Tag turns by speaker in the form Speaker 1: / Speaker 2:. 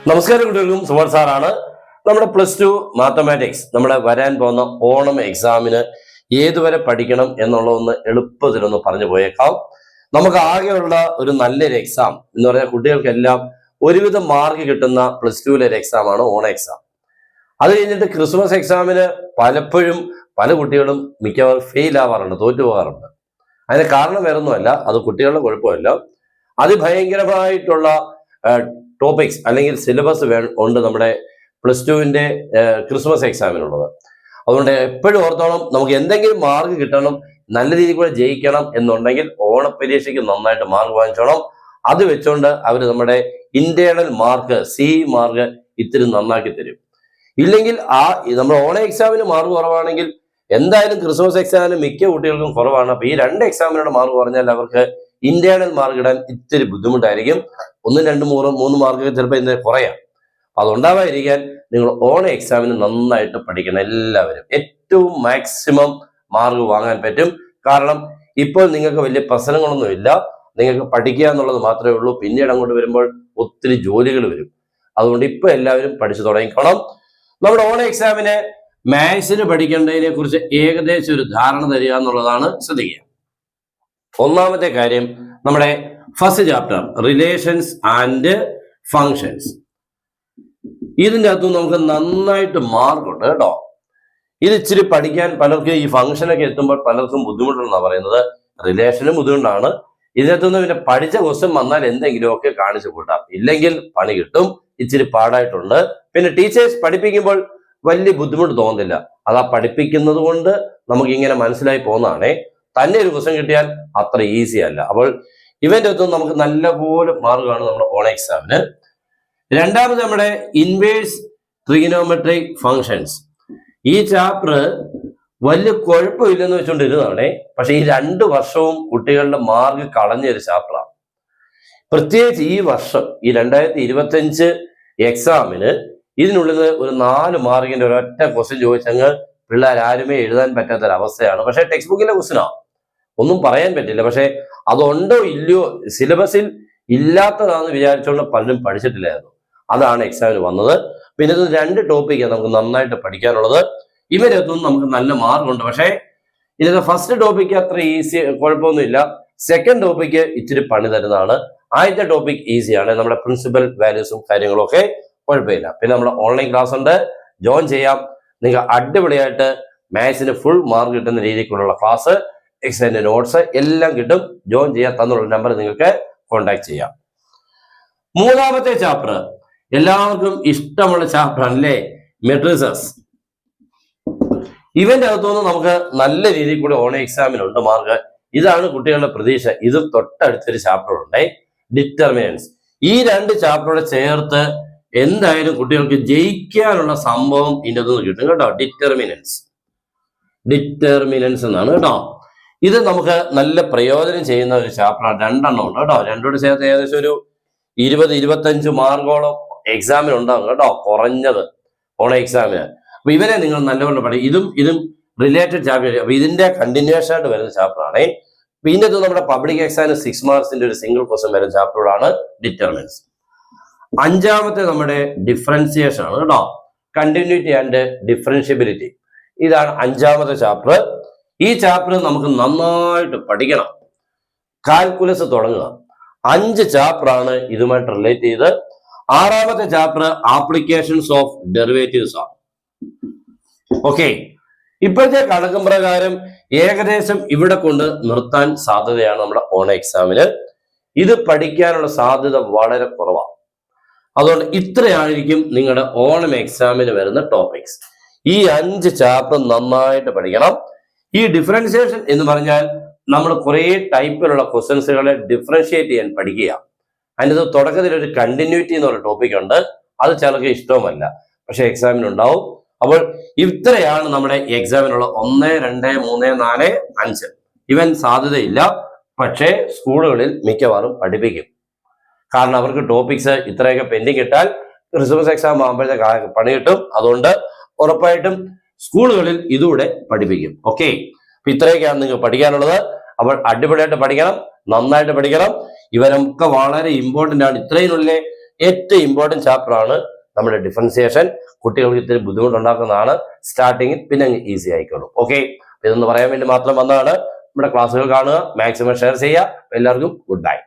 Speaker 1: നമസ്കാരം കുട്ടികൾക്കും സുമർ സാറാണ്. നമ്മുടെ +2 മാത്തമാറ്റിക്സ് നമ്മുടെ വരാൻ പോകുന്ന ഓണം എക്സാമിന് ഏതുവരെ പഠിക്കണം എന്നുള്ളതൊന്ന് എളുപ്പത്തിലൊന്ന് പറഞ്ഞു പോയേക്കാം. നമുക്ക് ആകെയുള്ള ഒരു നല്ലൊരു എക്സാം എന്ന് പറഞ്ഞാൽ കുട്ടികൾക്കെല്ലാം ഒരുവിധം മാർക്ക് കിട്ടുന്ന +2 ഒരു എക്സാമാണ് ഓണം എക്സാം. അത് കഴിഞ്ഞിട്ട് ക്രിസ്മസ് എക്സാമിന് പലപ്പോഴും പല കുട്ടികളും മിക്കവാറും ഫെയിൽ ആവാറുണ്ട്, തോറ്റുപോകാറുണ്ട്. അതിന് കാരണം വേറൊന്നുമല്ല, അത് കുട്ടികളുടെ കുഴപ്പമല്ല, അതിഭയങ്കരമായിട്ടുള്ള ടോപ്പിക്സ് അല്ലെങ്കിൽ സിലബസ് ഉണ്ട് നമ്മുടെ +2വിന്റെ ക്രിസ്മസ് എക്സാമിനുള്ളത്. അതുകൊണ്ട് എപ്പോഴും ഓർത്തോണം, നമുക്ക് എന്തെങ്കിലും മാർക്ക് കിട്ടണം, നല്ല രീതിയിൽ കൂടെ ജയിക്കണം എന്നുണ്ടെങ്കിൽ ഓണപരീക്ഷയ്ക്ക് നന്നായിട്ട് മാർക്ക് വാങ്ങിച്ചോണം. അത് വെച്ചുകൊണ്ട് അവർ നമ്മുടെ ഇന്റേണൽ മാർക്ക് മാർക്ക് ഇത്തിരി നന്നാക്കി തരും. ഇല്ലെങ്കിൽ നമ്മുടെ ഓണ എക്സാമിന് മാർക്ക് കുറവാണെങ്കിൽ എന്തായാലും ക്രിസ്മസ് എക്സാമിന് മിക്ക കുട്ടികൾക്കും കുറവാണ്. അപ്പൊ ഈ രണ്ട് എക്സാമിനോട് മാർക്ക് കുറഞ്ഞാൽ അവർക്ക് ഇന്റേണൽ മാർക്ക് ഇടാൻ ഇത്തിരി ബുദ്ധിമുട്ടായിരിക്കും. 1, 2, 3 മാർക്ക് ചിലപ്പോൾ ഇതിന് കുറയാം. അതുണ്ടാവാതിരിക്കാൻ നിങ്ങൾ ഓണ എക്സാമിന് നന്നായിട്ട് പഠിക്കണം. എല്ലാവരും ഏറ്റവും മാക്സിമം മാർക്ക് വാങ്ങാൻ പറ്റും. കാരണം ഇപ്പോൾ നിങ്ങൾക്ക് വലിയ പ്രശ്നങ്ങളൊന്നുമില്ല, നിങ്ങൾക്ക് പഠിക്കുക എന്നുള്ളത് മാത്രമേ ഉള്ളൂ. പിന്നീട് അങ്ങോട്ട് വരുമ്പോൾ ഒത്തിരി ജോലികൾ വരും. അതുകൊണ്ട് ഇപ്പൊ എല്ലാവരും പഠിച്ചു തുടങ്ങിക്കണം. നമ്മുടെ ഓണ എക്സാമിന് മാത്സിന് പഠിക്കേണ്ടതിനെ കുറിച്ച് ഏകദേശം ഒരു ധാരണ തരിക എന്നുള്ളതാണ് ശ്രദ്ധിക്കുക. ഒന്നാമത്തെ കാര്യം, നമ്മുടെ first chapter relations and functions. ഇതിൻ്റെ അകത്ത് നമുക്ക് നന്നായിട്ട് മാർക്കുണ്ട് കേട്ടോ. ഇത് ഇച്ചിരി പഠിക്കാൻ പലർക്കും ഈ ഫംഗ്ഷനൊക്കെ എത്തുമ്പോൾ പലർക്കും ബുദ്ധിമുട്ടുണ്ടെന്നാണ് പറയുന്നത്. റിലേഷനും ബുദ്ധിമുട്ടാണ്. ഇതിനകത്തുനിന്ന് പിന്നെ പഠിച്ച ക്വസ്റ്റ്യൻ വന്നാൽ എന്തെങ്കിലുമൊക്കെ കാണിച്ചു കൂട്ടാം, ഇല്ലെങ്കിൽ പണി കിട്ടും. ഇച്ചിരി പാടായിട്ടുണ്ട്. പിന്നെ ടീച്ചേഴ്സ് പഠിപ്പിക്കുമ്പോൾ വലിയ ബുദ്ധിമുട്ട് തോന്നുന്നില്ല. അതാ പഠിപ്പിക്കുന്നത് കൊണ്ട് നമുക്ക് ഇങ്ങനെ മനസ്സിലായി പോകുന്നതാണേ. തന്നെ ഒരു ക്വസ്റ്റ്യൻ കിട്ടിയാൽ അത്ര ഈസി അല്ല. അപ്പോൾ ഇവന്റെ അകത്തും നമുക്ക് നല്ലപോലെ മാർക്കാണ് നമ്മുടെ ഓണ എക്സാമിന്. രണ്ടാമത് നമ്മുടെ ഇൻവേഴ്സ് ട്രിഗണോമെട്രിക് ഫങ്ഷൻസ്. ഈ ചാപ്റ്റർ വലിയ കുഴപ്പമില്ലെന്ന് വെച്ചുകൊണ്ടിരുന്നതാണേ. പക്ഷെ ഈ 2 വർഷവും കുട്ടികളുടെ മാർക്ക് കളഞ്ഞൊരു ചാപ്റ്ററാണ്. പ്രത്യേകിച്ച് ഈ വർഷം ഈ 2025 എക്സാമിന് ഇതിനുള്ളിൽ ഒരു 4 മാർക്കിന്റെ ഒരൊറ്റ ക്വസ്റ്റ്യൻ ചോദിച്ചങ്ങ് പിള്ളേർ ആരുമേ എഴുതാൻ പറ്റാത്തൊരവസ്ഥയാണ്. പക്ഷെ ടെക്സ്റ്റ് ബുക്കിലെ ക്വസ്റ്റ്യനാണ്, ഒന്നും പറയാൻ പറ്റില്ല. പക്ഷെ അതുണ്ടോ ഇല്ലയോ, സിലബസിൽ ഇല്ലാത്തതാണെന്ന് വിചാരിച്ചുകൊണ്ട് പലരും പഠിച്ചിട്ടില്ലായിരുന്നു. അതാണ് എക്സാമിന് വന്നത്. പിന്നെ ഇത് 2 ടോപ്പിക്കാണ് നമുക്ക് നന്നായിട്ട് പഠിക്കാനുള്ളത്. ഇവരൊന്നും നമുക്ക് നല്ല മാർക്കുണ്ട്. പക്ഷേ ഇതിന്റെ ഫസ്റ്റ് ടോപ്പിക്ക് അത്ര ഈസി, കുഴപ്പമൊന്നുമില്ല. സെക്കൻഡ് ടോപ്പിക്ക് ഇച്ചിരി പണി തരുന്നതാണ്. ആദ്യത്തെ ടോപ്പിക് ഈസിയാണ്. നമ്മുടെ പ്രിൻസിപ്പൽ വാല്യൂസും കാര്യങ്ങളും ഒക്കെ കുഴപ്പമില്ല. പിന്നെ നമ്മുടെ ഓൺലൈൻ ക്ലാസ് ഉണ്ട്, ജോയിൻ ചെയ്യാം. നിങ്ങൾക്ക് അടിപൊളിയായിട്ട് മാത്സിന് ഫുൾ മാർക്ക് കിട്ടുന്ന രീതിക്കുള്ള ക്ലാസ്, എക്സാമിന്റെ നോട്ട്സ് എല്ലാം കിട്ടും. ജോയിൻ ചെയ്യാൻ തന്നുള്ള നമ്പർ നിങ്ങൾക്ക് കോൺടാക്ട് ചെയ്യാം. മൂന്നാമത്തെ ചാപ്റ്റർ എല്ലാവർക്കും ഇഷ്ടമുള്ള ചാപ്റ്റർ ആണല്ലേ, മെട്രിസസ്. ഇവന്റെ അകത്തുനിന്ന് നമുക്ക് നല്ല രീതിയിൽ കൂടി ഓണ എക്സാമിനുണ്ട് മാർക്ക്. ഇതാണ് കുട്ടികളുടെ പ്രതീക്ഷ. ഇതും തൊട്ടടുത്തൊരു ചാപ്റ്റർ ഉണ്ട്, ഡിറ്റർമിനൻസ്. ഈ 2 ചാപ്റ്ററോടെ ചേർത്ത് എന്തായാലും കുട്ടികൾക്ക് ജയിക്കാനുള്ള സംഭവം ഇതിൻ്റെ അകത്തുനിന്ന് കിട്ടും കേട്ടോ. ഡിറ്റർമിനൻസ് എന്നാണ് കേട്ടോ. ഇത് നമുക്ക് നല്ല പ്രയോജനം ചെയ്യുന്ന ഒരു ചാപ്റ്ററാണ്. 2 എണ്ണം ഉണ്ട് കേട്ടോ. 2 ചേർത്ത് ഏകദേശം ഒരു 20-25 മാർക്കോളം എക്സാമിന് ഉണ്ടാകും കേട്ടോ, കുറഞ്ഞത് ഓണ എക്സാമിന്. അപ്പൊ ഇവരെ നിങ്ങൾ നല്ലപോലെ പഠിക്കും. ഇതും റിലേറ്റഡ് ചാപ്റ്റർ. അപ്പൊ ഇതിന്റെ കണ്ടിന്യൂഷൻ ആയിട്ട് വരുന്ന ചാപ്റ്റർ ആണ്. പിന്നെ ഇത് നമ്മുടെ പബ്ലിക് എക്സാമിന് 6 മാർക്സിന്റെ ഒരു സിംഗിൾ ക്വസ്റ്റ്യൻ വരുന്ന ചാപ്റ്ററാണ് ഡിറ്റർമിനൻസ്. 5ാമത്തെ നമ്മുടെ ഡിഫറൻസിയേഷൻ ആണ് കേട്ടോ, കണ്ടിന്യൂറ്റി ആൻഡ് ഡിഫറൻഷ്യബിലിറ്റി. ഇതാണ് 5ാമത്തെ ചാപ്റ്റർ. ഈ ചാപ്റ്റർ നമുക്ക് നന്നായിട്ട് പഠിക്കണം. കാൽക്കുലസ് തുടങ്ങുക. 5 ചാപ്റ്റർ ആണ് ഇതുമായിട്ട് റിലേറ്റ് ചെയ്ത്. 6ാമത്തെ ചാപ്റ്റർ ആപ്ലിക്കേഷൻസ് ഓഫ് ഡെറിവേറ്റീവ്സ് ആണ്. ഓക്കെ, ഇപ്പോഴത്തെ കണക്കും പ്രകാരം ഏകദേശം ഇവിടെ കൊണ്ട് നിർത്താൻ സാധ്യതയാണ് നമ്മുടെ ഓണ എക്സാമിന്. ഇത് പഠിക്കാനുള്ള സാധ്യത വളരെ കുറവാണ്. അതുകൊണ്ട് ഇത്രയായിരിക്കും നിങ്ങളുടെ ഓണം എക്സാമിന് വരുന്ന ടോപ്പിക്സ്. ഈ 5 ചാപ്റ്റർ നന്നായിട്ട് പഠിക്കണം. ഈ ഡിഫറൻസിയേഷൻ എന്ന് പറഞ്ഞാൽ നമ്മൾ കുറേ ടൈപ്പിലുള്ള ക്വസ്റ്റ്യൻസുകളെ ഡിഫറൻഷിയേറ്റ് ചെയ്യാൻ പഠിക്കുക. അതിൻ്റെ തുടക്കത്തിൽ ഒരു കണ്ടിന്യൂറ്റി എന്ന് പറയുന്ന ടോപ്പിക് ഉണ്ട്. അത് ചിലർക്ക് ഇഷ്ടവുമല്ല, പക്ഷെ എക്സാമിനുണ്ടാവും. അപ്പോൾ ഇത്രയാണ് നമ്മുടെ എക്സാമിനുള്ള 1, 2, 3, 4, 5. ഇവൻ സാധ്യതയില്ല, പക്ഷേ സ്കൂളുകളിൽ മിക്കവാറും പഠിപ്പിക്കും. കാരണം അവർക്ക് ടോപ്പിക്സ് ഇത്രയൊക്കെ പെൻഡിങ് ഇട്ടാൽ ക്രിസ്മസ് എക്സാം ആകുമ്പോഴത്തേക്ക് പണി കിട്ടും. അതുകൊണ്ട് ഉറപ്പായിട്ടും സ്കൂളുകളിൽ ഇതുകൂടെ പഠിപ്പിക്കും. ഓക്കെ, അപ്പൊ ഇത്രയൊക്കെയാണ് നിങ്ങൾക്ക് പഠിക്കാനുള്ളത്. അപ്പോൾ അടിപൊളിയായിട്ട് പഠിക്കണം, നന്നായിട്ട് പഠിക്കണം. ഇവരൊക്കെ വളരെ ഇമ്പോർട്ടൻ്റ് ആണ്. ഇത്രയിനുള്ളിൽ ഏറ്റവും ഇമ്പോർട്ടൻറ്റ് ചാപ്റ്റർ ആണ് നമ്മുടെ ഡിഫറൻസിയേഷൻ. കുട്ടികൾക്ക് ഇത്തിരി ബുദ്ധിമുട്ടുണ്ടാക്കുന്നതാണ് സ്റ്റാർട്ടിങ്ങിൽ, പിന്നെ അങ്ങ് ഈസി ആയിക്കോളും. ഓക്കെ, ഇതൊന്ന് പറയാൻ വേണ്ടി മാത്രം വന്നതാണ്. നമ്മുടെ ക്ലാസ്സുകൾ കാണുക, മാക്സിമം ഷെയർ ചെയ്യുക. എല്ലാവർക്കും ഗുഡ് ബൈ.